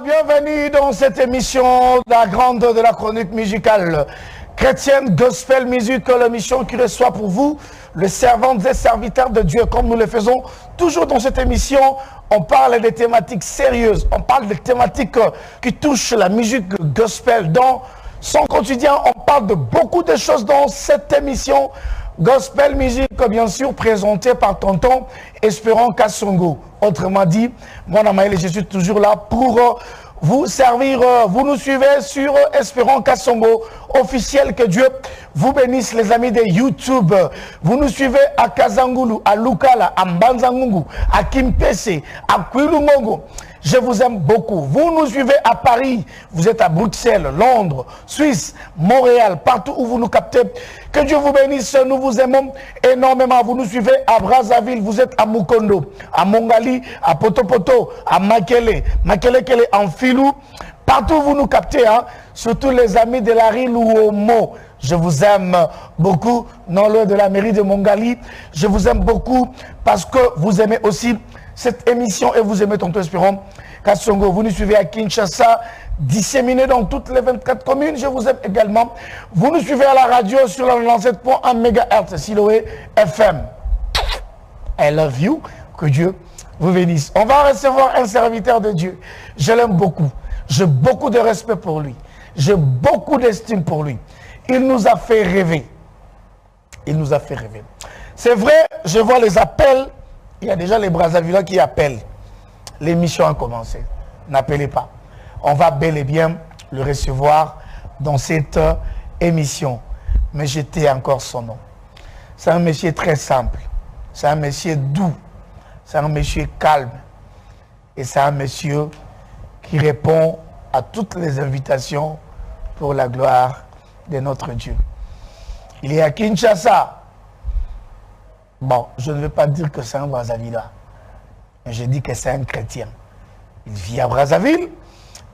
bienvenue dans cette émission, la grande de la chronique musicale chrétienne, Gospel Music, l'émission qui reçoit pour vous les servantes et serviteurs de Dieu. Comme nous le faisons toujours dans cette émission, on parle des thématiques sérieuses, on parle des thématiques qui touchent la musique gospel. Dans son quotidien, on parle de beaucoup de choses dans cette émission Gospel Music, bien sûr, présenté par Tonton Espérant Kassongo. Autrement dit, moi, Namaël, je suis toujours là pour vous servir. Vous nous suivez sur Espérant Kassongo officiel. Que Dieu vous bénisse, les amis de YouTube. Vous nous suivez à Kazangulu, à Lukala, à Mbanzangungu, à Kimpese, à Kwilumongo. Je vous aime beaucoup. Vous nous suivez à Paris, vous êtes à Bruxelles, Londres, Suisse, Montréal, partout où vous nous captez. Que Dieu vous bénisse, nous vous aimons énormément. Vous nous suivez à Brazzaville, vous êtes à Mukondo, à Mongali, à Potopoto, à Makele, Makele en Filou. Partout où vous nous captez, hein, surtout les amis de la rue Louomo. Je vous aime beaucoup, non loin de la mairie de Mongali. Je vous aime beaucoup parce que vous aimez aussi cette émission et vous aimez Tonton Espérant Kassongo. Vous nous suivez à Kinshasa, disséminé dans toutes les 24 communes. Je vous aime également. Vous nous suivez à la radio sur la 97.1 MHz, Siloé FM. I love you. Que Dieu vous bénisse. On va recevoir un serviteur de Dieu. Je l'aime beaucoup. J'ai beaucoup de respect pour lui. J'ai beaucoup d'estime pour lui. Il nous a fait rêver. Il nous a fait rêver. C'est vrai, je vois les appels. Il y a déjà les Brazzavillois qui appellent. L'émission a commencé. N'appelez pas. On va bel et bien le recevoir dans cette émission. Mais j'étais encore son nom. C'est un monsieur très simple. C'est un monsieur doux. C'est un monsieur calme. Et c'est un monsieur qui répond à toutes les invitations pour la gloire de notre Dieu. Il est à Kinshasa. Bon, je ne veux pas dire que c'est un Brazzaville, mais je dis que c'est un chrétien. Il vit à Brazzaville,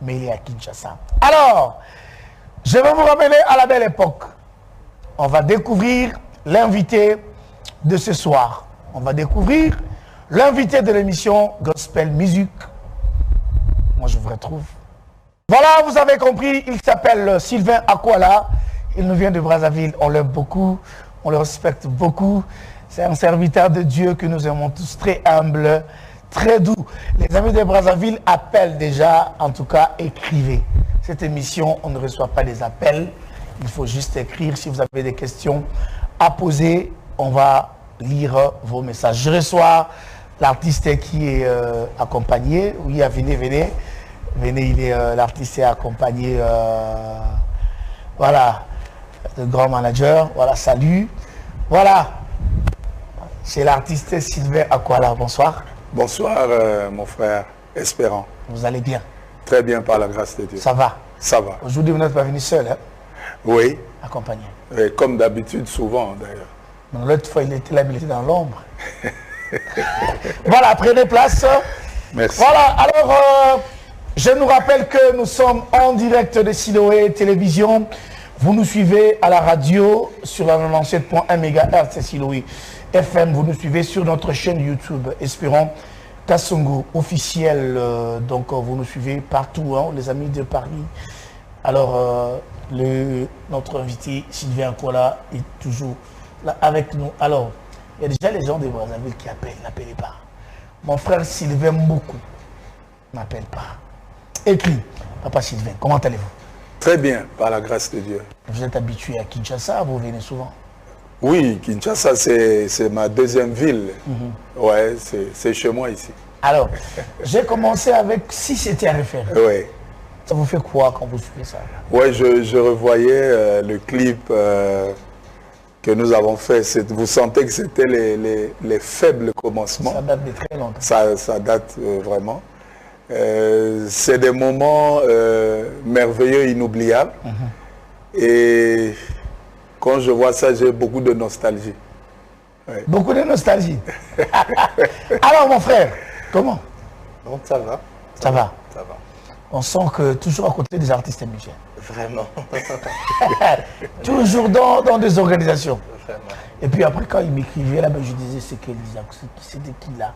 mais il est à Kinshasa. Alors, je vais vous ramener à la belle époque. On va découvrir l'invité de ce soir. On va découvrir l'invité de l'émission Gospel Music. Moi, je vous retrouve. Voilà, vous avez compris, il s'appelle Sylvain Akwala. Il nous vient de Brazzaville. On l'aime beaucoup, on le respecte beaucoup. C'est un serviteur de Dieu que nous aimons tous, très humble, très doux. Les amis de Brazzaville appellent déjà, en tout cas, écrivez. Cette émission, on ne reçoit pas des appels. Il faut juste écrire. Si vous avez des questions à poser, on va lire vos messages. Je reçois l'artiste qui est accompagné. Oui, venez, venez. Venez, il est l'artiste est accompagné. Voilà, le grand manager. Voilà, salut. Voilà. C'est l'artiste Sylvain Akwala. Bonsoir. Bonsoir, mon frère Espérant. Vous allez bien? Très bien, par la grâce de Dieu. Ça va? Ça va. Aujourd'hui, vous n'êtes pas venu seul, hein? Oui. Accompagné. Et comme d'habitude, souvent, d'ailleurs. L'autre fois, il était là, mais il était dans l'ombre. Voilà, prenez place. Merci. Voilà, alors, je nous rappelle que nous sommes en direct de Siloé Télévision. Vous nous suivez à la radio sur la 97.1 MHz, c'est Siloé FM. Vous nous suivez sur notre chaîne YouTube, Espérant Kassongo officiel. Donc, vous nous suivez partout, hein, les amis de Paris. Alors, notre invité, Sylvain Akwala, est toujours là avec nous. Alors, il y a déjà les gens de Brazzaville qui appellent, n'appelez pas. Mon frère Sylvain beaucoup n'appelle pas. Écrit, Papa Sylvain, comment allez-vous? Très bien, par la grâce de Dieu. Vous êtes habitué à Kinshasa, vous venez souvent? Oui, Kinshasa, c'est ma deuxième ville. Ouais, c'est chez moi ici. Alors, j'ai commencé avec si c'était à refaire. Oui. Ça vous fait quoi quand vous suivez ça? Oui, je revoyais le clip que nous avons fait. Vous sentez que c'était les faibles commencements. Ça date de très longtemps. Ça date vraiment. C'est des moments merveilleux, inoubliables. Et quand je vois ça, j'ai beaucoup de nostalgie. Ouais. Beaucoup de nostalgie. Alors, mon frère, comment? Donc ça va. Ça va. Ça va. On sent que toujours à côté des artistes et musiciens. Vraiment. Toujours dans des organisations. Vraiment. Et puis après, quand il m'écrivait là, ben, je disais c'est quel c'était qui là.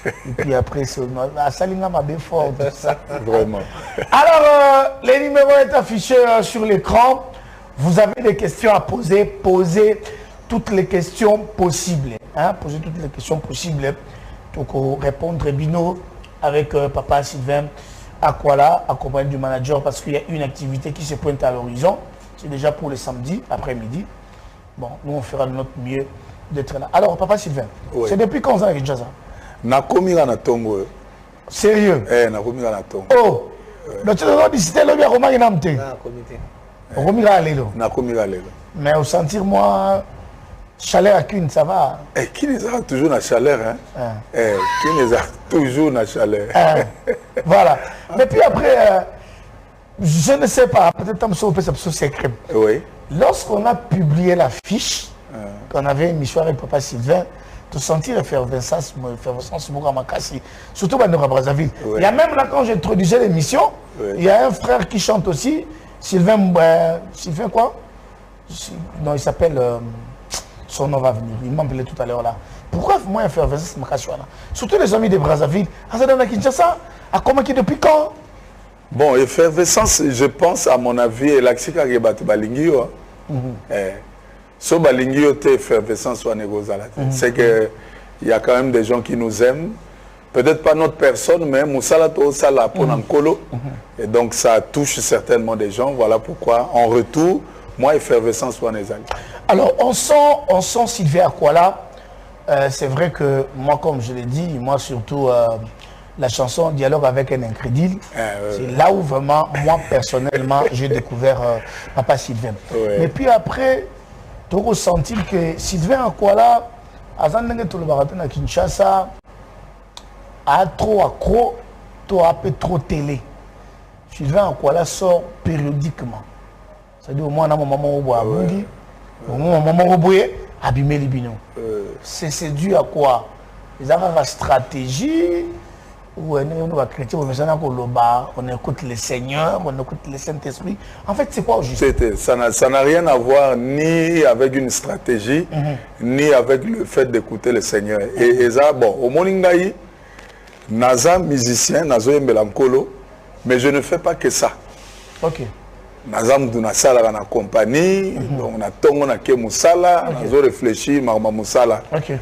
Et puis après, Salinga m'a bien fort, tout ça. Vraiment. Alors, les numéros est affiché sur l'écran. Vous avez des questions à poser. Posez toutes les questions possibles. Hein? Posez toutes les questions possibles. Donc, répondre Bino avec Papa Sylvain Akwala, accompagné du manager, parce qu'il y a une activité qui se pointe à l'horizon. C'est déjà pour le samedi, après-midi. Bon, nous, on fera de notre mieux d'être là. Alors, Papa Sylvain, oui. C'est depuis quand ça avec Kinshasa? Nakomi na Tongo. Sérieux? Nakomi na Tongo. Oh! Donc, tu dois décider le bien comment il a monté. Mais au sentir, moi, chaleur à Kune, ça va. Qui les a toujours la chaleur, hein? Qui les a toujours la chaleur. Voilà. Mais puis après, je ne sais pas, peut-être que ça peut être secret. Oui. Lorsqu'on a publié la fiche, qu'on avait une mission avec Papa Sylvain, de sentir l'effervescence, surtout à Brazzaville. Oui. Il y a même là, quand j'introduisais l'émission, il y a un frère qui chante aussi, Sylvain quoi? Non, il s'appelle, son nom va venir, il m'a appelé tout à l'heure là. Pourquoi moi effervescence surtout les amis de Brazzaville, à Kinshasa, à comment qui depuis quand? Bon, effervescence, je pense, à mon avis, et l'axika qui est battu Balingio. So Balingio, effervescence soit négociée. C'est qu'il y a quand même des gens qui nous aiment. Peut-être pas notre personne, mais Moussala Sala pour Nankolo. Et donc ça touche certainement des gens. Voilà pourquoi, en retour, moi, effervescence soit négociée. Alors, on sent Sylvain Akwala. C'est vrai que moi, comme je l'ai dit, moi surtout, la chanson Dialogue avec un incrédule, c'est là où vraiment, moi personnellement, j'ai découvert Papa Sylvain. Mais puis après, tu as ressenti que Sylvain Akwala, à Kinshasa, a trop accro, un peu trop télé. Sylvain Akwala sort périodiquement. C'est-à-dire au moins, on a un moment où c'est dû à quoi? Ils ont une stratégie où on écoute le Seigneur, on écoute le Saint-Esprit. En fait, c'est quoi au juste? Ça n'a rien à voir ni avec une stratégie, ni avec le fait d'écouter le Seigneur. Et ça, bon, au Moningaï, Naza musicien, Nazo Mbelankolo, mais je ne fais pas que ça. Ok. Naza Mdounasala dans la compagnie, on a Tongo na ke Moussala, Nazo réfléchi, Marma Moussala. Ok.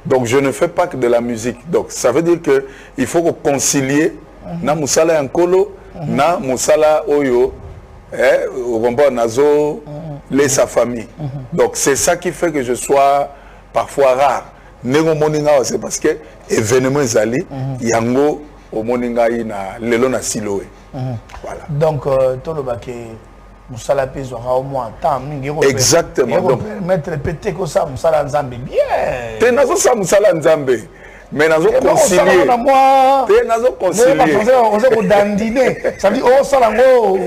Donc je ne fais pas que de la musique. Donc ça veut dire qu'il faut concilier na Moussala Nkolo, na Moussala Oyo, au combat Nazo, les sa famille. Donc c'est ça qui fait que je sois parfois rare. Nego Moninga, c'est parce que événement Zali, Yango au Moninga na Lelo na Siloé. Voilà. Donc tout le baquet. Moussala Pézo aura au moins temps. Exactement. Donc, mettre pété comme ça, Moussala Nzambe. Bien. T'es nazo ça Moussala Nzambe. Mais nazo concilier. T'es nazo concilier. On s'est dandiner. Ça veut dire, oh, ça l'ango.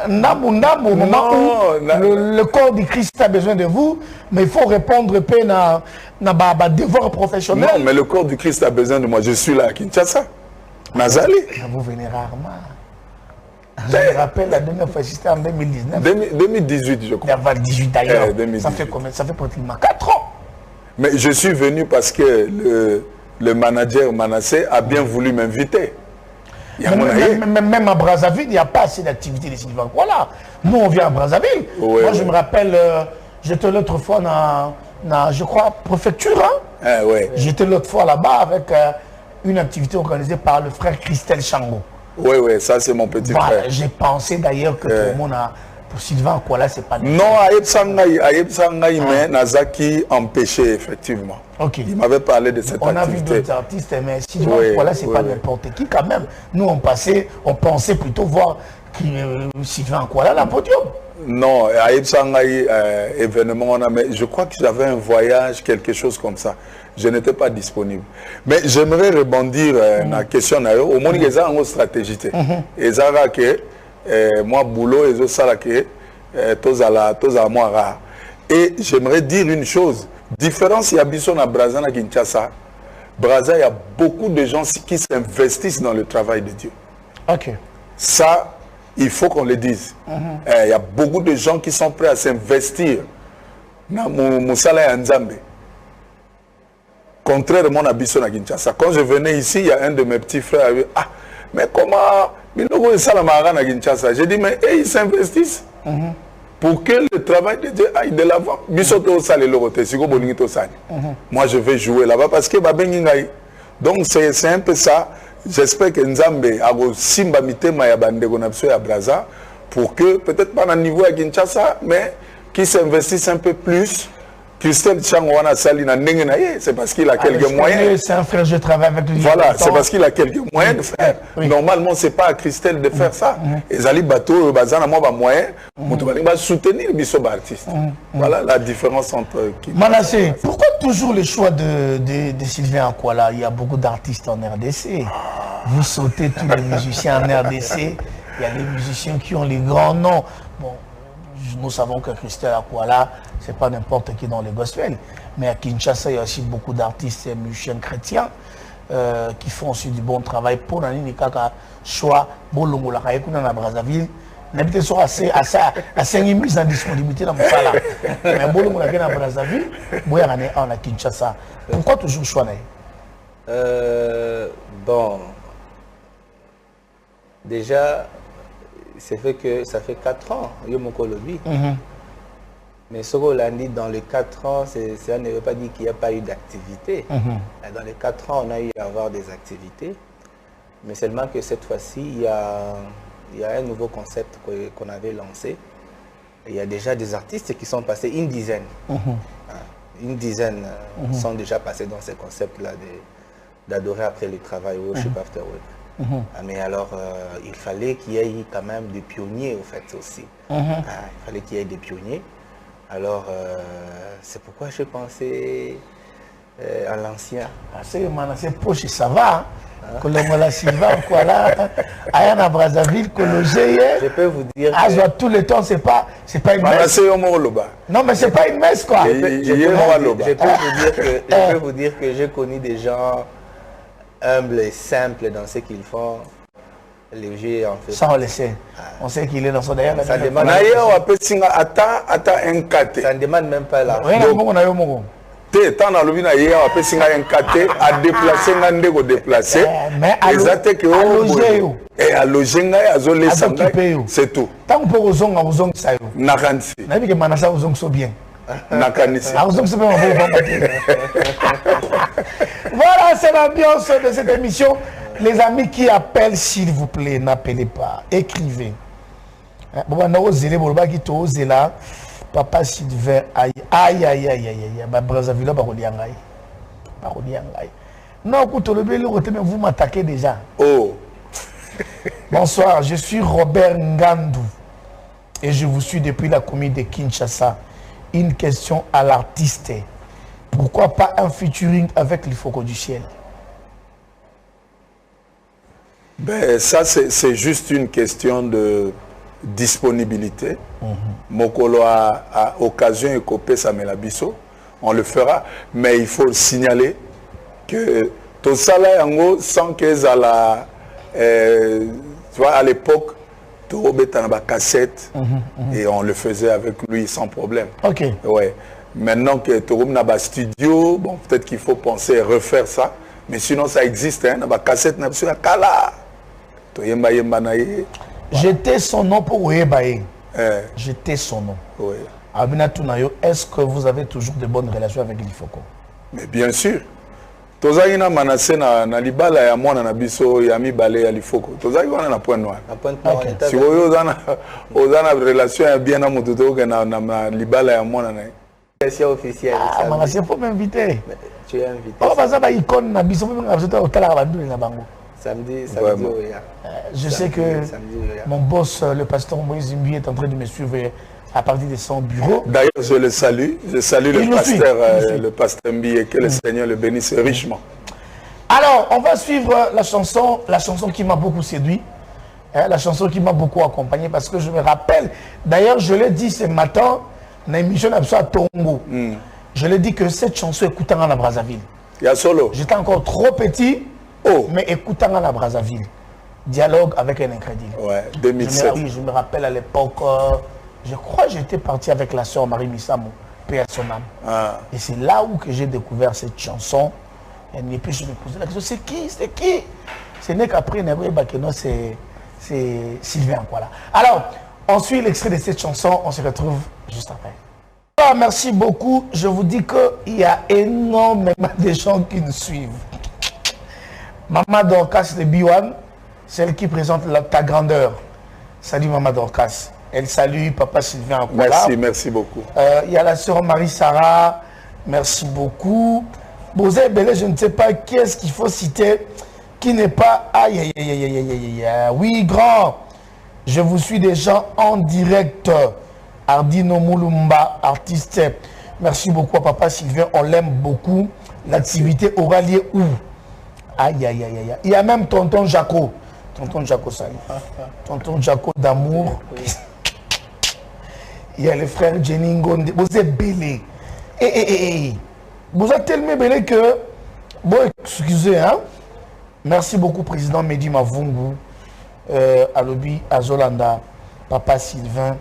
Nambu, au moment où le corps du Christ a besoin de vous, mais il faut répondre à un devoir professionnel. Non, mais le corps du Christ a besoin de moi. Je suis là à Kinshasa. Nazali. Vous venez rarement. Je me rappelle la dernière fois, c'était en 2019. 2018, je crois. 2018 d'ailleurs. Ça fait combien? Ça fait pratiquement 4 ans. Mais je suis venu parce que le manager Manassé a bien voulu m'inviter. Même à Brazzaville, il n'y a pas assez d'activité de Sylvain. Voilà. Nous, on vient à Brazzaville. Ouais, moi, je me rappelle, j'étais l'autre fois dans, je crois, préfecture. Hein? J'étais l'autre fois là-bas avec une activité organisée par le frère Christelle Chango. Oui, ça c'est mon petit frère. J'ai pensé d'ailleurs que tout le monde a... Pour Sylvain Akwala, c'est pas... Non, Aïeb Sangaï, mais Nazaki empêché, effectivement. Okay. Il m'avait parlé de cette activité. On a vu d'autres artistes, mais Sylvain Akwala, c'est pas n'importe qui quand même. Nous, on pensait plutôt voir Sylvain Akwala à la podium. Non, Aïeb Sangaï, événement, mais je crois que j'avais un voyage, quelque chose comme ça. Je n'étais pas disponible. Mais j'aimerais rebondir la question au monde qui a une stratégie. Et ça que moi boulot et ça que tous à moi rare. Et j'aimerais dire une chose. Différence il y a Bisson à Brazza à Kinshasa. Brazza il y a beaucoup de gens qui s'investissent dans le travail de Dieu. Ok. Ça il faut qu'on le dise. Il y a beaucoup de gens qui sont prêts à s'investir dans Moussala et Nzambe. Contrairement à Bisson à Kinshasa. Quand je venais ici, il y a un de mes petits frères qui a dit, ah, mais comment J'ai dit, mais ils s'investissent pour que le travail de Dieu aille de l'avant. Moi, je vais jouer là-bas parce que donc c'est un peu ça. J'espère que Nzambe a simba mitema ya bande gonapso ya Braza pour que peut-être pas à niveau à Kinshasa, mais qu'ils s'investissent un peu plus. Christelle Changwana Salina c'est parce qu'il a quelques moyens. C'est un frère, je travaille avec lui. Voilà, c'est parce qu'il a quelques moyens de faire. Oui. Normalement, ce n'est pas à Christelle de faire ça. Et Zali Bateau, Bazana, moi, moyen, va soutenir les artistes. Voilà la différence entre... Manassé, pourquoi toujours le choix de Sylvain Akwala? Il y a beaucoup d'artistes en RDC. Vous sautez tous les musiciens en RDC. Il y a des musiciens qui ont les grands noms. Bon, nous savons que Christelle Akwala, ce n'est pas n'importe qui dans le gospel. Mais à Kinshasa, il y a aussi beaucoup d'artistes et musiciens chrétiens qui font aussi du bon travail pour l'année kaka choix bolongo la kayekuna na Brazzaville. N'habite soit assez mise en disponibilité dans mon sala. Mais bolongo la na Brazzaville, boya ngane en à Kinshasa. Pourquoi toujours choix bon, déjà, c'est fait que ça fait 4 ans, Yomoko Lobi. Mais ce qu'on a dit dans les 4 ans, ça ne veut pas dire qu'il n'y a pas eu d'activité. Dans les 4 ans, on a eu à avoir des activités. Mais seulement que cette fois-ci, il y a un nouveau concept qu'on avait lancé. Et il y a déjà des artistes qui sont passés, une dizaine. Une dizaine sont déjà passés dans ce concept-là d'adorer après le travail, worship after work. Mais alors, il fallait qu'il y ait quand même des pionniers, au fait, aussi. Il fallait qu'il y ait des pionniers. Alors, c'est pourquoi j'ai pensé à l'ancien. C'est poche, ça va. Kolomola Silva, voilà. Ayana Brazzaville, Kologé. Je peux vous dire. Tout le temps, c'est pas une messe. Non, mais c'est pas une messe, quoi. Je peux vous dire que j'ai connu des gens humbles et simples dans ce qu'ils font. Léger en fait. Ça on le sait. On sait qu'il est dans son derrière. Ça demande même pas là. Tant dans le vin hier, on peut un caté à déplacer, on déplacer. Mais à loger. Et à loger, à zoler, c'est tout. Tant qu'on peut aux ongles, ça y est. Nakansi. N'a vu que Manassa aux ongles sont bien. Nakansi. Voilà, c'est l'ambiance de cette émission. Les amis qui appellent, s'il vous plaît, n'appelez pas. Écrivez. Papa Sylvain, aïe, aïe, aïe, aïe, aïe, Brazzaville, non, vous m'attaquez déjà. Oh. Bonsoir, je suis Robert Ngandou et je vous suis depuis la commune de Kinshasa. Une question à l'artiste. Pourquoi pas un featuring avec les Focos du ciel? Ben, ça, c'est juste une question de disponibilité. Mokolo a occasion de copier Samelabiso. On le fera. Mais il faut signaler que tout ça là, sans qu'ils à la... tu vois, à l'époque, tout était dans la cassette et on le faisait avec lui sans problème. Ok. Ouais. Maintenant que tout le monde a un studio, bon, peut-être qu'il faut penser à refaire ça. Mais sinon, ça existe. Hein, dans la cassette, on a Kala. J'étais son nom pour Ouébaye. J'étais son nom. Oui. Est-ce que vous avez toujours de bonnes relations avec l'Ifoko? Mais bien sûr. Tozalina Manassé na libala ya mwana na biso ya mibale ya Lifoko. Tozalina na point noir. Si vous avez une relation bien à Mototo que na libala ya mwana na. C'est officiel. Ah, Manassé, faut m'inviter. Tu es invité. Oh, bah ça va icône na biso samedi, je sais que mon boss, le pasteur Moïse Zimbi, est en train de me suivre à partir de son bureau. D'ailleurs, je le salue. Je salue le pasteur Mbi et que le Seigneur le bénisse richement. Alors, on va suivre la chanson qui m'a beaucoup séduit, la chanson qui m'a beaucoup accompagné parce que je me rappelle, d'ailleurs, je l'ai dit ce matin, dans l'émission à Tongo, je l'ai dit que cette chanson écoutant à la Brazzaville. Il y a solo. J'étais encore trop petit. Oh. Mais écoutant à la Brazzaville, dialogue avec un incrédule. Ouais, 2007. Je me rappelle à l'époque, je crois que j'étais parti avec la sœur Marie Missamo, paix à son âme. Et c'est là où que j'ai découvert cette chanson. Et puis je me posais la question, c'est qui? Ce n'est qu'après, c'est Sylvain, voilà. Alors, on suit l'extrait de cette chanson, on se retrouve juste après. Ah, merci beaucoup. Je vous dis qu'il y a énormément de gens qui nous suivent. Maman Dorcas de Biwan, celle qui présente ta grandeur. Salut Maman Dorcas. Elle salue Papa Sylvain Akoula. Merci, merci beaucoup. Il y a la sœur Marie-Sarah. Merci beaucoup. Bozé Belé, je ne sais pas qui est-ce qu'il faut citer qui n'est pas... Aïe, aïe, aïe, aïe, aïe, aïe, aïe. Oui, grand. Je vous suis déjà en direct. Ardino Moulumba, artiste. Merci beaucoup à Papa Sylvain. On l'aime beaucoup. L'activité aura lieu où? Aïe, aïe, aïe, aïe. Il y a même Tonton Jaco. Tonton Jaco, salut. Tonton Jaco d'amour. Il y a le frère Jenny Ngonde. Vous êtes belé. Vous êtes tellement belé que... Bon, excusez, hein. Merci beaucoup, Président Mehdi Mavungu. Alobi, Azolanda, Papa Sylvain,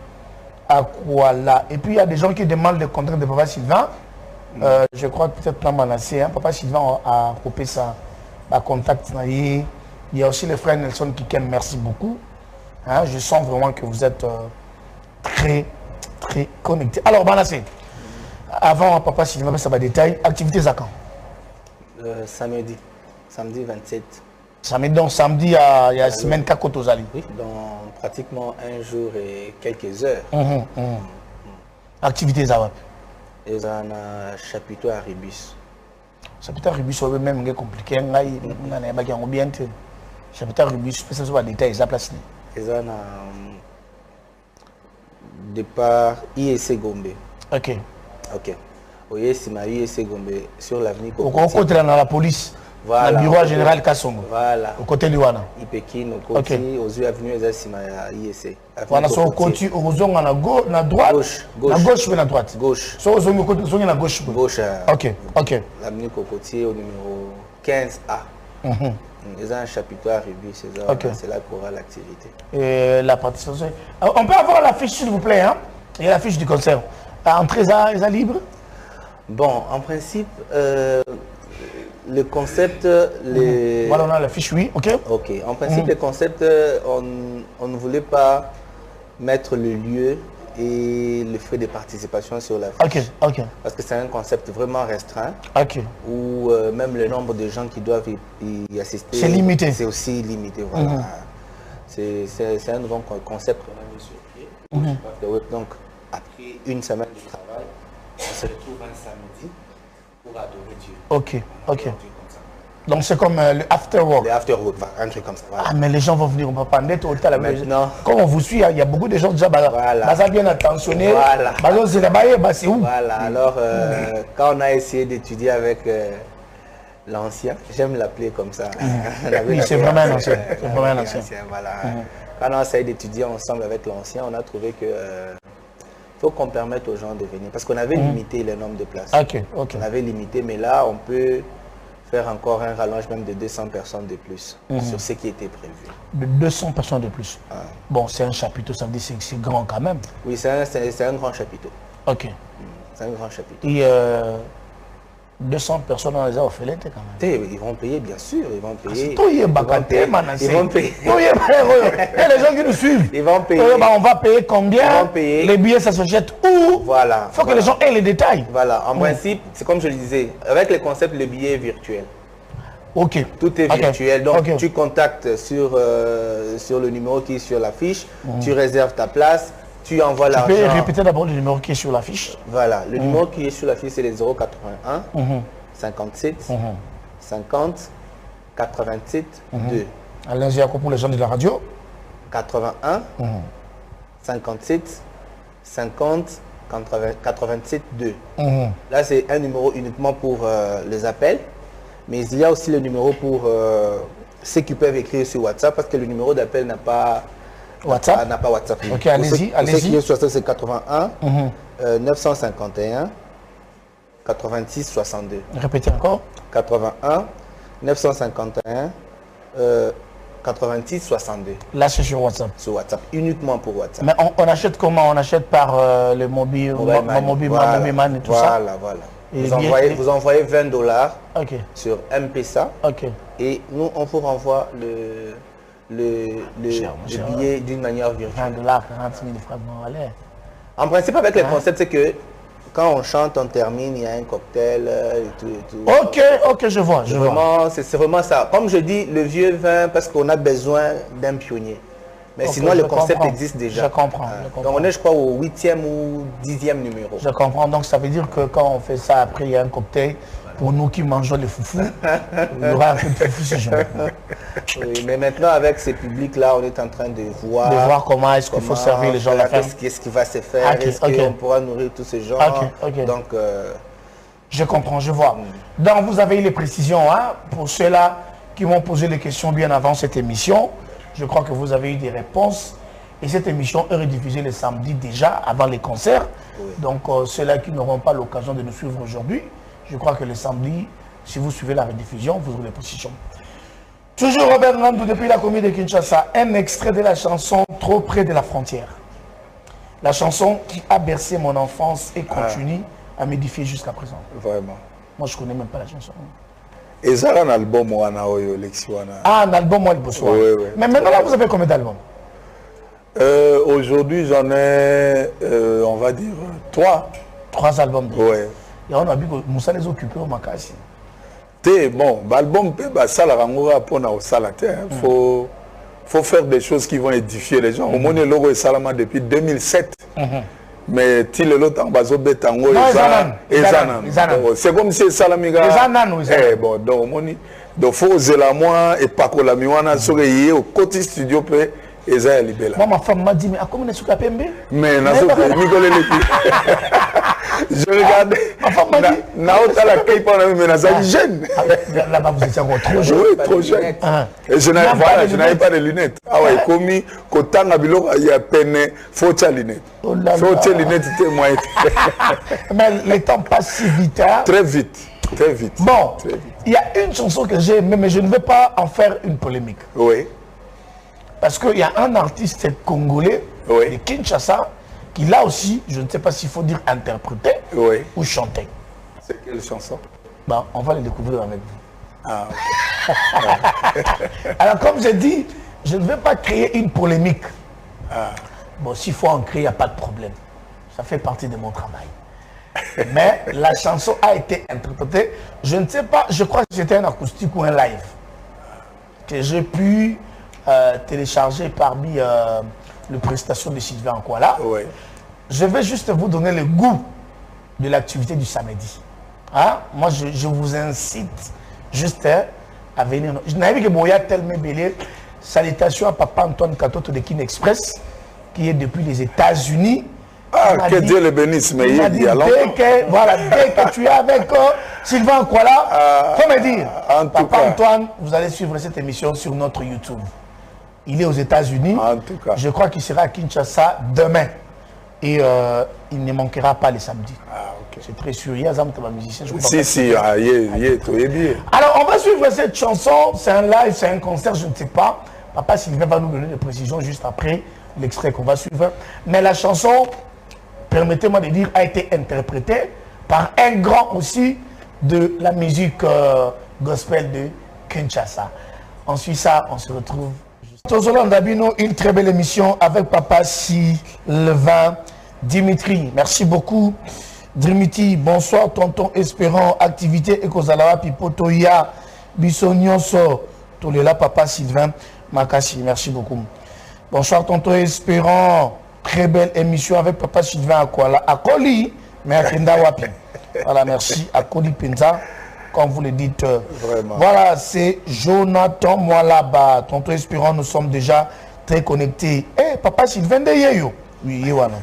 Akwala. Et puis, il y a des gens qui demandent le contrat de Papa Sylvain. Je crois que peut-être pas menacé. Hein. Papa Sylvain a coupé ça. Contact. Il y a aussi le frère Nelson Kiken. Merci beaucoup. Hein. Je sens vraiment que vous êtes très, très connectés. Alors, Banassé, avant Papa Sylvain, ça va détail. Activité Zakan. Samedi 27. Donc samedi, il y a semaine Kakotozali. Oui, dans pratiquement un jour et quelques heures. Activité Zawap. Et ça a chapiteau à Ribus. Chapiteau à Ribus, c'est même compliqué. Chapiteau à Ribus, ça va détail, ça place. Et ça a départ IEC Gombe. Ok. Ok. Oui, c'est ma IEC Gombe sur l'avenue. Au côté dans la police. Voilà, le bureau général Kassongo. Voilà. Au côté Liwana. Ipekin, au côté, aux yeux avenue Ezasima IEC. Voilà, sur le côté, aux yeux à la droite. Gauche. À gauche ou à la droite? Gauche. Sur aux yeux à la gauche. Gauche. Ok, ok. L'avenue Cocotier au numéro 15A. Ils ont un chapitre à Rubis, c'est là qu'aura l'activité. Et la participation. On peut avoir l'affiche, s'il vous plaît, hein? Il y a l'affiche du concert. Entrée, est libre? Bon, en principe, le concept... Voilà, on a la fiche, oui, ok. Ok, en principe, le concept, on ne voulait pas mettre le lieu et le frais de participation sur la fiche. Ok. Parce que c'est un concept vraiment restreint. Ok. Où même le nombre de gens qui doivent y assister... C'est limité. C'est aussi limité, voilà. C'est un nouveau concept qu'on a mis sur pied. Donc, après une semaine de travail, on se retrouve un samedi pour adorer Dieu. Ok. Donc c'est comme le after work. Le after work, un truc comme ça. Voilà. Ah, mais les gens vont venir, on va pas être au tal. Maintenant, comme on vous suit, il y a beaucoup de gens déjà bien attentionnés. Voilà. C'est où? Voilà. Alors, quand on a essayé d'étudier avec l'ancien, j'aime l'appeler comme ça. Oui, c'est vraiment un ancien. C'est vraiment un ancien. Voilà. Quand on a essayé d'étudier ensemble avec l'ancien, on a trouvé que faut qu'on permette aux gens de venir. Parce qu'on avait limité le nombre de places. Ok. On avait limité, mais là, on peut faire encore un rallonge même de 200 personnes de plus sur ce qui était prévu. De 200 personnes de plus. Bon, c'est un chapiteau, ça veut dire que c'est grand quand même. Oui, c'est un grand chapiteau. Ok. C'est un grand chapiteau. Et 200 personnes dans les orphelins quand même. Ils vont payer, bien sûr. Ils vont payer. Ils vont payer. Et les gens qui nous suivent. Ils vont payer. On va payer combien? Ils vont payer. Les billets, ça se jette où? Voilà. Il faut que les gens aient les détails. Voilà. En principe, c'est comme je le disais, avec le concept, le billet est virtuel. Ok. Tout est virtuel. Donc, tu contactes sur le numéro qui est sur la fiche. Tu réserves ta place. Tu envoies l'argent. Tu peux répéter d'abord le numéro qui est sur la fiche? Voilà. Le numéro qui est sur la fiche, c'est les 081 57 50 87 2. Allez-y, pour les gens de la radio. 81 57 50 87 2. Là, c'est un numéro uniquement pour les appels. Mais il y a aussi le numéro pour ceux qui peuvent écrire sur WhatsApp parce que le numéro d'appel n'a pas WhatsApp. N'a pas WhatsApp. Ok, allez-y. Ceux qui sont sur c'est 81 951 86 62. Répétez encore. 81 951 86 62. Là, c'est sur WhatsApp. Sur WhatsApp, uniquement pour WhatsApp. Mais on achète comment? On achète par le mobile man et tout ça. Voilà. Vous envoyez $20 sur M-Pesa. Ok. Et nous, on vous renvoie billet d'une manière virtuelle. $40, 40 000 francs. En principe, avec les concepts, c'est que quand on chante, on termine, il y a un cocktail et tout. Ok, je vois. C'est vraiment ça. Comme je dis, le vieux vin, parce qu'on a besoin d'un pionnier. Mais sinon, le concept existe déjà. Je comprends. Donc, on est, je crois, au 8e ou 10e numéro. Je comprends. Donc, ça veut dire que quand on fait ça, après, il y a un cocktail. Pour nous qui mangeons les foufous, il y aura un peu de foufou ce jour. Oui, mais maintenant, avec ces publics-là, on est en train de voir comment est-ce qu'il faut servir les gens à la fin. Qu'est-ce qui va se faire, est-ce qu'on pourra nourrir tous ces gens. Donc, je comprends, je vois. Donc, vous avez eu les précisions. Hein, pour ceux-là qui m'ont posé les questions bien avant cette émission, je crois que vous avez eu des réponses. Et cette émission est rediffusée le samedi déjà, avant les concerts. Oui. Donc, ceux-là qui n'auront pas l'occasion de nous suivre aujourd'hui, je crois que le samedi, si vous suivez la rediffusion, vous aurez les positions. Toujours Robert Nandou depuis la commune de Kinshasa, un extrait de la chanson « Trop près de la frontière ». La chanson qui a bercé mon enfance et continue à m'édifier jusqu'à présent. Vraiment. Moi, je ne connais même pas la chanson. Et ça, un album ou un un album ou un album. Mais maintenant, là, vous avez combien d'albums? Aujourd'hui, j'en ai, on va dire, 3. 3 albums. Oui. Et on a vu que Moussa les occupait au Makassi. Bon, l'album, ça la rangera pour nous salater. Faut faire des choses qui vont édifier les gens. Au moins, le logo est salama depuis 2007. Mais si le lot en baso betango c'est comme si salamiga. Bon, donc au moins, donc faut oser la moi et pas que la miwana soreiller au côté studio peut. Moi, ma femme m'a dit, mais à comment est-ce que tu mais je regarde. Ma femme m'a dit. Là-bas, vous étiez encore trop jeune. Oui, trop jeune. Et je n'avais pas de lunettes. Ah ouais, comme quand il y a peine, faut des lunettes. Faut des lunettes, moi. Mais le temps passe si vite. Très vite. Très vite. Bon, il y a une chanson que j'ai aimée, mais je ne veux pas en faire une polémique. Oui. Parce qu'il y a un artiste congolais de Kinshasa qui là aussi, je ne sais pas s'il faut dire interpréter ou chanter. C'est quelle chanson? On va le découvrir avec vous. Ah, okay. Alors comme je dis, je ne veux pas créer une polémique. Bon, s'il faut en créer, il n'y a pas de problème. Ça fait partie de mon travail. Mais la chanson a été interprétée. Je ne sais pas, je crois que c'était un acoustique ou un live que j'ai pu télécharger parmi les prestations de Sylvain Nkwala. Je vais juste vous donner le goût de l'activité du samedi. Moi, je vous incite juste à venir. Je n'avais vu que Boya tellement belé. Salutations à Papa Antoine Katoto de Kin Express, qui est depuis les États-Unis. Que Dieu le bénisse, mais il dit alors. Dès que tu es avec Sylvain Nkwala, faut me dire, Papa Antoine, vous allez suivre cette émission sur notre YouTube. Il est aux États-Unis. En tout cas. Je crois qu'il sera à Kinshasa demain. Et il ne manquera pas les samedis. C'est très sûr. Il y a un musicien. Alors, on va suivre cette chanson. C'est un live, c'est un concert, je ne sais pas. Papa Sylvain va nous donner des précisions juste après l'extrait qu'on va suivre. Mais la chanson, permettez-moi de dire, a été interprétée par un grand aussi de la musique gospel de Kinshasa. On suit ça, on se retrouve. Tozolan Dabino, une très belle émission avec Papa Sylvain Dimitri. Merci beaucoup. Drimiti, bonsoir tonton Espérant, activité Ekozalawa Pipotoya, Bissonioso, Tolela Papa Sylvain Makassi. Merci beaucoup. Bonsoir tonton Espérant, très belle émission avec Papa Sylvain Nkwala. Akoli, mais Akenda Wapi. Voilà, merci. Akoli Penza. Comme vous le dites. Vraiment. Voilà, c'est Jonathan, moi là-bas. Tonton Espérant, nous sommes déjà très connectés. Eh, Papa Sylvain de Yeyo. Oui, Yewana.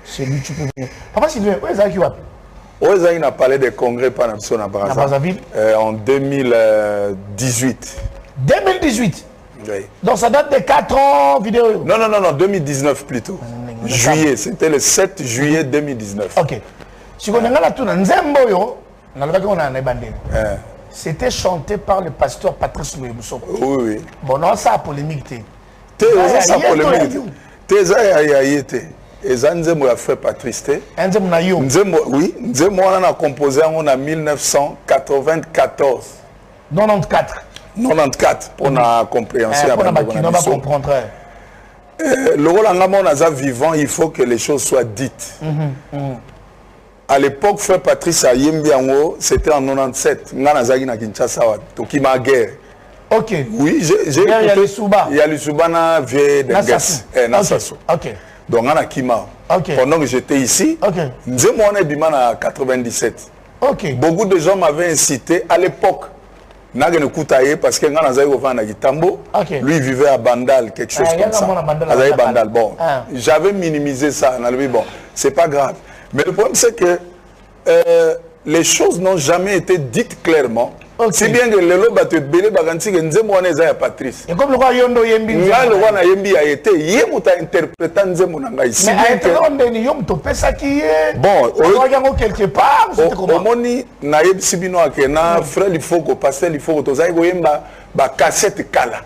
C'est lui, tu peux venir. Papa Sylvain, où est-ce qu'il va? Il a parlé des congrès Panamson à Brazzaville. En 2018. 2018? Oui. Donc ça date de 4 ans vidéo? Non, 2019 plutôt. Juillet, c'était le 7 juillet 2019. Ok. Si on a tout dans Nzembo, c'était chanté par le pasteur Patrice Loyebuso. Oui. Bon, non, ça a polémique. Ça polémique. Nzembo a fait Patrice. Nzembo, oui. Nzembo a composé en 1994. 94. 94 pour la compréhension. Pour la comprendre. Le rôle en vivant, il faut que les choses soient dites. À l'époque, frère Patrice Ayembiango, c'était en 97. Nganazagi na Kinshasa, Tokima guerre. Ok. Oui, j'ai écouté. Il y a le Souba. Il y a le Souba na Vie d'Enges. Nasasso. Ok. Donc, on a Kima. Pendant que j'étais ici, nous sommes en 97. Ok. Beaucoup de gens m'avaient incité à l'époque. Parce que lui vivait à Bandal, quelque chose comme ça. Bandal. Bon, j'avais minimisé ça. Bon, c'est pas grave. Mais le problème, c'est que les choses n'ont jamais été dites clairement. C'est bien que le loba te belé baganti que nzembo wana eza ya Patrice. Et comme le roi Yondo Yembi. Le roi na Yembi a été yemo ta interprétant nzembo na ngai. Mais a été on ni yom to pesa ki est. Bon, on yango quelque part, c'était comment? Omoni na yeb sibino akena frère il faut que pasteur il faut que tozai go yemba ba cassette kala.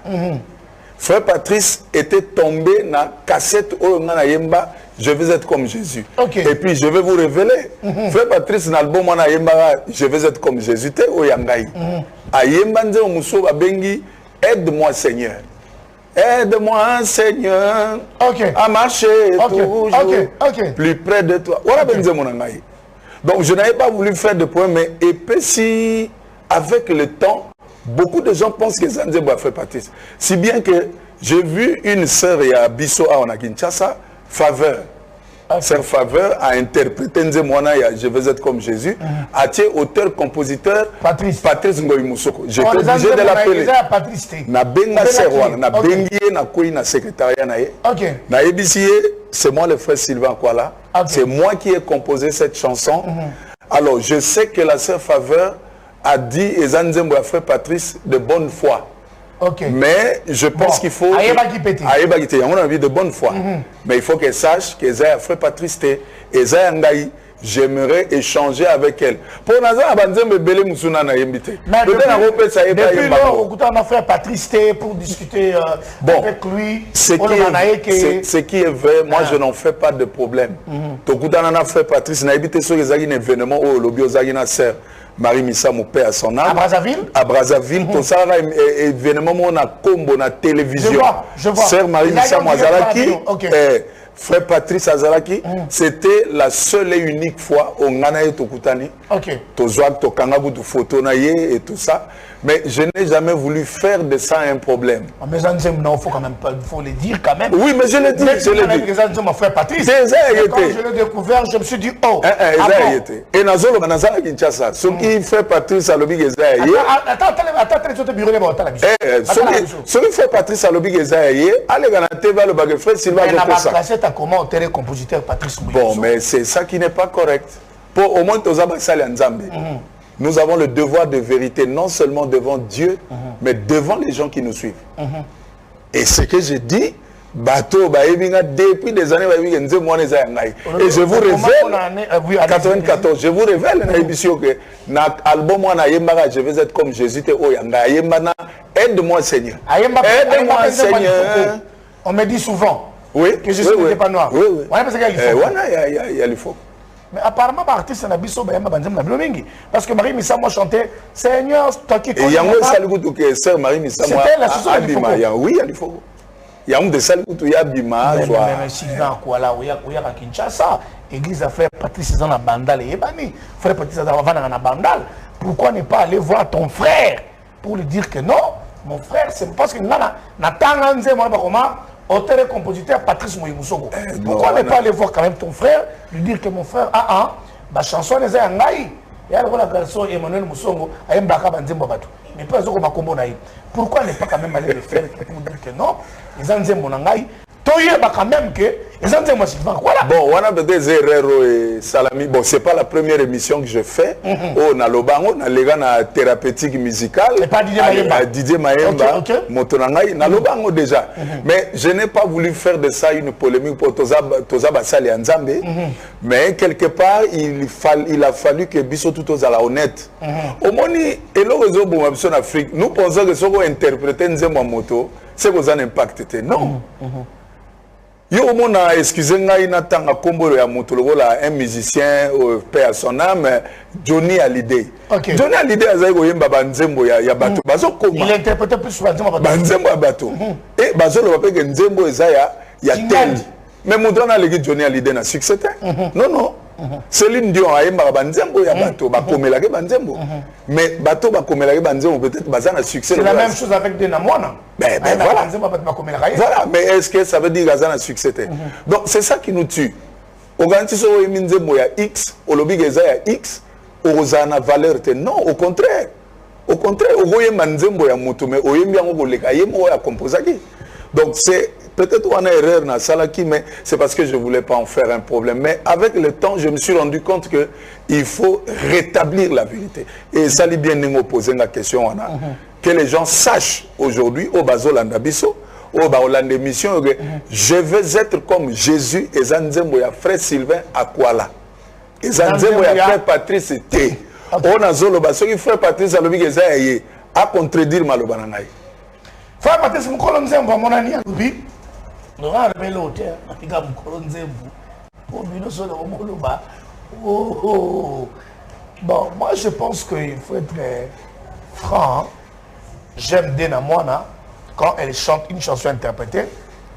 Frère Patrice était tombé na cassette o na yemba. Je vais être comme Jésus. Okay. Et puis je vais vous révéler. Frère Patrice n'album na yemba je vais être comme Jésus te o yangai. Ayemba nze muso ba bengi aide-moi Seigneur. Aide-moi Seigneur à marcher toujours plus près de toi. Voilà benze mon ngai. Donc je n'avais pas voulu faire de point mais si avec le temps beaucoup de gens pensent que Zanze va faire Patrice. Si bien que j'ai vu une sœur à Bisso à Kinshasa Faveur. Sœur Faveur a interprété Nzemwana, je vais être comme Jésus. A été auteur-compositeur Patrice Ngoy Moussoko. J'étais obligé de l'appeler. Na benga serwana, na bengié, na kouy, na secrétariat naé. Na ebisié, c'est moi le frère Sylvain Kuala. C'est moi qui ai composé cette chanson. Alors je sais que la sœur Faveur a dit Ezanzembo a frère Patrice de bonne foi. Mais je pense qu'il faut... On a envie de bonne foi. Mais il faut qu'elle sache qu'Esaïe frère Patrice Esaïe Ngaï, j'aimerais échanger avec elle. Pour Nazar, Belé Moussuna n'a invité. Depuis lors, on a frère Patrice pour discuter avec lui. Ce qui est vrai, moi je n'en fais pas de problème. Tokutana frère Patrice n'a invité sur les événements au lobby aux Aguinasser. Marie Missa, mon père, à son âme. À Brazzaville? À Brazzaville. Tout ça, événement, on a combo, on a télévision. Je vois. Sœur Marie Missa Mouazalaki, frère Patrice Azalaki, c'était la seule et unique fois où on a été au Koutani. To kangabu tu photo naie et tout ça. Mais je n'ai jamais voulu faire de ça un problème. Mais ça, il faut quand même pas, il faut le dire quand même. Oui, mais je l'ai dit. Je l'ai dit. Mon frère Patrice. Quand je l'ai découvert, je me suis dit, oh. Et Nazolo, Nazala Kinshasa, ce qui fait Patrice à l'obig Ezaïe. Attends, ce qui fait Patrice à l'obig Ezaïe, allez, ganaté va le bague frère Sylvain Jokosa. Comment tel compositeur Patrice. Bon, mais c'est ça qui n'est pas correct. Pour au moins, Tozaba Sali Nzambe. Nous avons le devoir de vérité, non seulement devant Dieu, mais devant les gens qui nous suivent. Et ce que je dis, depuis des années, et je vous révèle, 94, je vous révèle, que l'album, je vais être comme Jésus, aide-moi Seigneur. Aide-moi Seigneur. On me dit souvent que je suis pas noir. Il y a l'effort. Mais apparemment, l'artiste n'a pas parce que Marie Missa, moi, chantait Seigneur, toi qui connais. Et il y a un sœur Marie Missa, c'était la chanson de oui, il faut. Il y a un des salles où il y a Bima. Mais Sylvain Kuala, où il y a Kinshasa, église a frère Patrice dans la Bandal et Ebani. Frère Patrice dans la Bandal. Pourquoi ne pas aller voir ton frère pour lui dire que non, mon frère, c'est parce que n'a auteur et compositeur Patrice Moïmoussoko. Pourquoi ne pas aller voir quand même ton frère, lui dire que mon frère, ma chanson est en Ngaï. Et alors la garçon Emmanuel Moussongo a un baka banzembo batou. Mais pas zo ma combo naï. Pourquoi ne pas quand même aller le faire pour dire que non, ils ont zembo nangai. Toye ba quand même que ils ont zembo Sylvain. Voilà. Bon, on a des erreurs et salami. Bon, c'est pas la première émission que je fais. Oh, na lobango, na lega na thérapeutique musicale. Mais pas Didier Mayemba. Didier Mayemba. Motonangai na lobango déjà. Mais je n'ai pas voulu faire de ça une polémique pour Toza Basali Nzambe. Mais quelque part, il a fallu que Bisso tout aux la honnête. Au moni, et le réseau en Afrique, nous pensons que ce qu'on interprète Nzembo moto, c'est qu'on a un impact. Non. Yo mona excusez ngai na tanga kombolo ya moto lokola un musicien paix à son âme Johnny Hallyday. Okay. Johnny Hallyday azali koyemba banzembo ya bato bazo koma. Il interprétait plus banzembo ya bato. Et bazo lo pe ke nzembo eza ya tendi. Mais moto na leki Johnny Hallyday na succès te. Non non. Céline Dion ayemba banzembo ya bato bakomela ke banzembo. Mais bato bakomela ke banzembo peut-être baza na succès. C'est la même chose avec Dena Mwana. Ben voilà. Voilà, mais est-ce que ça veut dire que ça a un succès? Donc c'est ça qui nous tue. Au garanti so minzembo ya X, au lobby geza ya X, au zana valeur te. Non, au contraire. Au contraire, au goye manzembo ya mutu mais au yembi yango goleka yemo ya composaki. Donc c'est peut-être une erreur na salaki, mais c'est parce que je voulais pas en faire un problème. Mais avec le temps, je me suis rendu compte que il faut rétablir la vérité. Et ça lui bien nous poser la question on a. Que les gens sachent aujourd'hui au Bazolanda Bisso, au Baolanda Mission, que je veux être comme Jésus et Zanzembo ya frère Sylvain Akwala. Et Zanzembo ya frère Patrice T. On a zolo baso qui frère Patrice a l'obligé à contredire Malobanangai. Frère Patrice Mukolo Nzembo mon ami alobi. Nous va lever l'hôtel, Afrika Mukolo Nzembo. Pour bino solo moloba. Oh. Bon, moi je pense qu'il faut être franc. J'aime Dena Mwana, quand elle chante une chanson interprétée,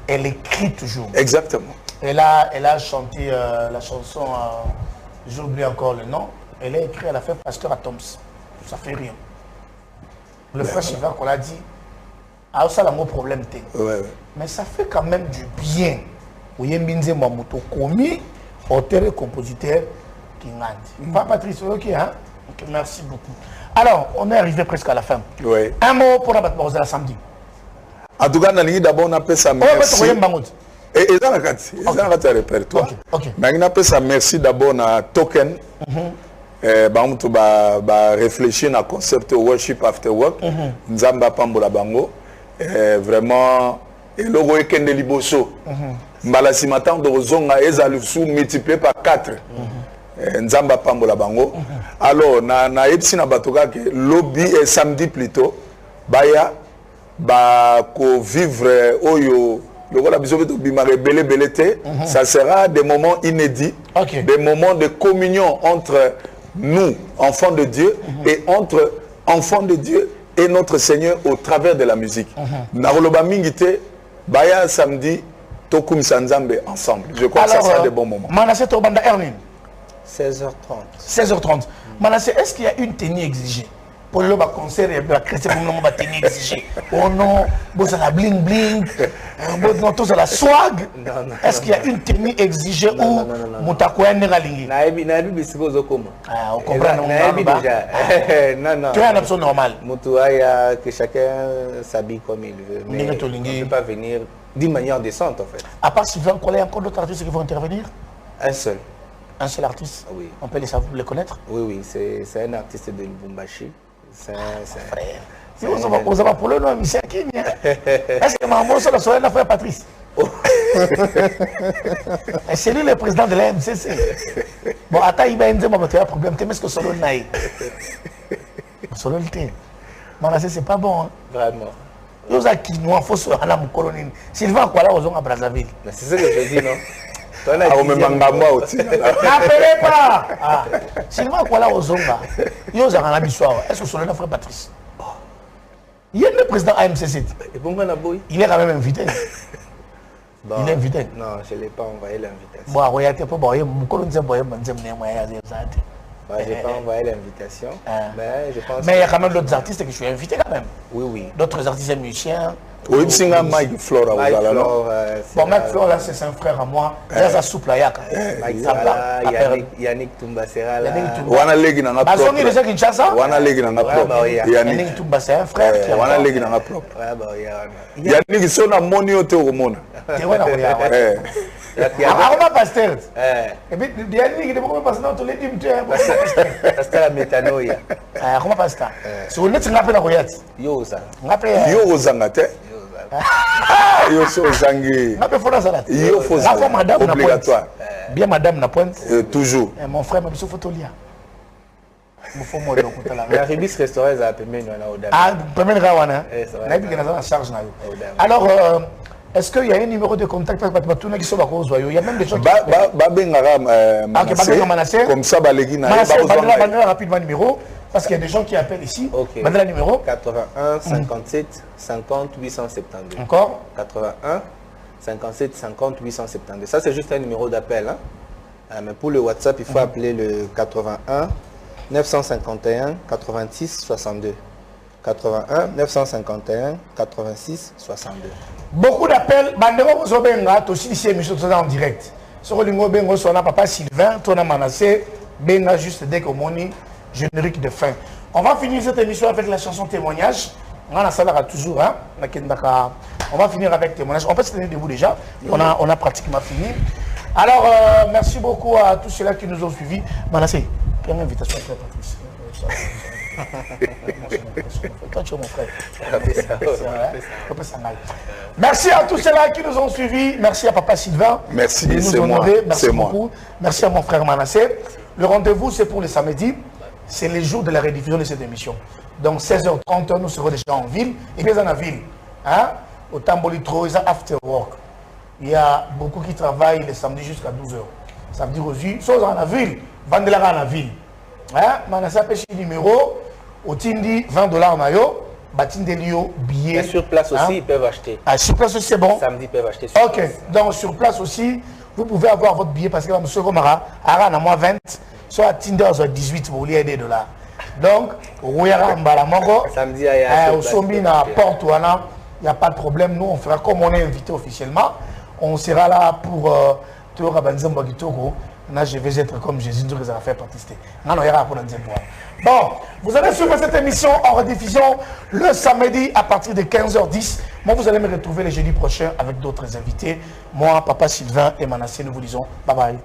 elle écrit toujours. Exactement. Elle a chanté la chanson, j'oublie encore le nom, elle a écrit, elle a fait Pasteur à Toms. Ça fait rien. Le frère Sylvain qu'on l'a dit, a aussi un gros problème. Ouais. Mais ça fait quand même du bien. Vous voyez, Mbinze Mamoto, commis, auteur et compositeur, qui n'a dit. Pas Patrice, ok, hein? Ok, merci beaucoup. Alors, on est arrivé presque à la fin. Oui. Un mot pour la bataille de samedi. En tout cas, d'abord, on appelle ça merci. Et dans la carte répertoire. Mais on appelle ça merci d'abord à Token. On va réfléchir à concept worship after work. Nzamba Pambola Bango. Vraiment, et le roi Kende Liboso. Mbalasi Matan de Rozonga Ezalusu multiplié par 4. Nzamba Pambola Bango. Alors, na epsi na batoka ke lobby et samedi plutôt, baya ko vivre oyo lokola biso beto bimare belé ça sera des moments inédits, des moments de communion entre nous, enfants de Dieu, et entre enfants de Dieu et notre Seigneur au travers de la musique. Naroloba mingite baya samedi tokum sanzambe ensemble. Je crois que ça sera des bons moments. Manassé Tobanda Ernin 16h30. 16h30. Manassé, est-ce qu'il y a une tenue exigée? Pour le concert, il y a une tenue exigée. Oh non, vous avez la bling bling, vous avez la swag. Est-ce qu'il y a une tenue exigée ou Moutakoua n'est pas ligne? On comprend déjà. Non. Tu es un absent normal. Moutouaya, que chacun s'habille comme il veut. Mais on ne peut pas venir d'une manière décente en fait. À part Sylvain Collet, encore d'autres artistes qui vont intervenir? Un seul. Un seul artiste? Oui. On peut les connaître? Oui, c'est un artiste de Lubumbashi. C'est un frère. Si vous avez pour le nom, c'est qui? Est-ce que maman sur la soirée n'a fait Patrice? C'est lui le président de la MCC. Bon, attends, il va me dire, tu as un problème, tu es ce que Solo n'a eu. Solo le thé. Manassé, c'est pas bon. Vraiment. Nous avons qui nous en faut sur la colonie. Sylvain, quoi là, aux hommes à Brazzaville. C'est ce que je dis, non? N'appelez pas. Sylvain, quoi là, aux hommes là. Est-ce que Solo n'a fait Patrice? Il y a le président AMCC. Il est quand même invité. Bon, il est invité. Non, je ne l'ai pas envoyé l'invitation. Bon, regardez, pas bon, je n'ai pas envoyé l'invitation. Mais il y a quand même d'autres artistes que je suis invité quand même. Oui. D'autres artistes et musiciens. Oui, c'est Mike Flora. Bon, Mike Flora, c'est un frère à moi. C'est un souple à Yaka. Yannick Toumbasera. Wana legi na nga propre. Bazongi déjà Kinshasa. Wana legi na nga propre. Yannick Toumba, c'est un frère. Wana legi na nga propre. Yannick sona moni ote omona. Tu vois na oya. Aroma pasteur. Et puis Yannick il est pasteur dans tous les dîmes tu es. Pasteur métanoïa. Aroma pasteur. Sur net ngapela koyat. Yo ça. Ngapela. Yo zangate. Yo so zangi. Ngape fona salade. Yo faut ça. Madame obligatoire. Bien madame na pointe. Toujours. Mon frère m'a mis sur photolia. La Ribis restaurant a permis de nous. Ah, permis de nous. Alors, Est-ce qu'il y a un numéro de contact? Il y a même des gens qui... Comme ça, rapidement numéro. Parce qu'il y a des gens qui appellent ici. Ok. Maintenant, numéro 81 57 50 872. Encore 81 57 50 872. Ça, c'est juste un numéro d'appel. Hein? Mais pour le WhatsApp, il faut appeler le 81 951 86 62. 81 951 86 62. Beaucoup d'appels. Bandero Zobenga, aussi ici, émission en direct. Sur le numéro Bengo, on a Papa Sylvain, Tona Manassé, Benga juste dès qu'on moni, générique de fin. On va finir cette émission avec la chanson témoignage. On a ça toujours, hein. On va finir avec témoignage. On peut se tenir debout déjà. On a pratiquement fini. Alors, merci beaucoup à tous ceux-là qui nous ont suivis. Manassé, quelle invitation après Patrice? Toi, tu es mon frère. Merci à tous ceux-là qui nous ont suivis. Merci à Papa Sylvain. Merci, c'est moi. Merci beaucoup. Merci à mon frère Manassé. Le rendez-vous, c'est pour le samedi. C'est les jours de la rediffusion de cette émission. Donc, 16h30, nous serons déjà en ville. Et bien, dans la ville, hein, au Tambolitro, il y a after work. Il y a beaucoup qui travaillent le samedi jusqu'à 12h. Ça veut dire aussi, soit dans la ville, vendre la dans la ville. Hein, Manassé a pêché numéro. Au Tindi, $20 maillot, Batinde Lio, billets. Et sur place aussi, hein? Ils peuvent acheter. Ah, sur place aussi, c'est bon. Samedi, ils peuvent acheter sur place. Ok, donc sur place aussi, vous pouvez avoir votre billet parce que M. Romara, Aran à moins 20, soit à Tinder, soit 18, vous voulez aider $. Donc, samedi, au Sombi, à Porte, il n'y a pas de problème. Nous, on fera comme on est invité officiellement. On sera là pour tout Rabanzem Bagitoko. Là, je vais être comme Jésus, nous allons faire participer. Bon, vous allez suivre cette émission en rediffusion le samedi à partir de 15h10. Moi, vous allez me retrouver le jeudi prochain avec d'autres invités. Moi, Papa Sylvain et Manassé, nous vous disons bye bye.